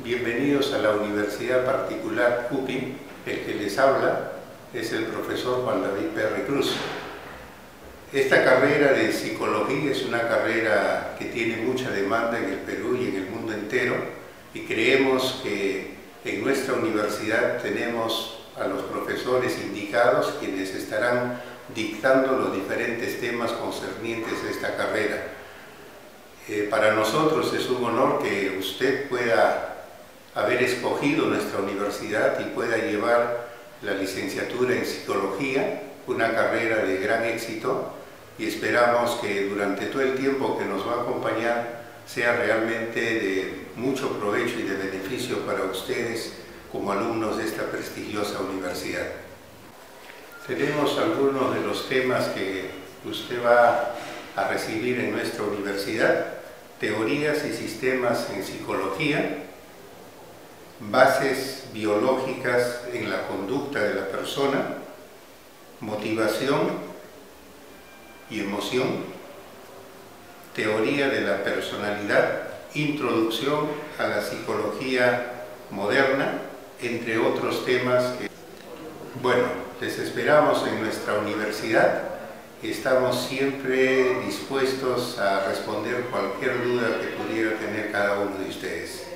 Bienvenidos a la Universidad Particular UPI. El que les habla es el profesor Juan David Perry Cruz. Esta carrera de psicología es una carrera que tiene mucha demanda en el Perú y en el mundo entero, y creemos que en nuestra universidad tenemos a los profesores indicados quienes estarán dictando los diferentes temas concernientes a esta carrera. Para nosotros es un honor que usted pueda haber escogido nuestra universidad y pueda llevar la licenciatura en psicología, una carrera de gran éxito, y esperamos que durante todo el tiempo que nos va a acompañar sea realmente de mucho provecho y de beneficio para ustedes como alumnos de esta prestigiosa universidad. Tenemos algunos de los temas que usted va a recibir en nuestra universidad: teorías y sistemas en psicología, bases biológicas en la conducta de la persona, motivación y emoción, teoría de la personalidad, introducción a la psicología moderna, entre otros temas. Bueno, les esperamos en nuestra universidad. Estamos siempre dispuestos a responder cualquier duda que pudiera tener cada uno de ustedes.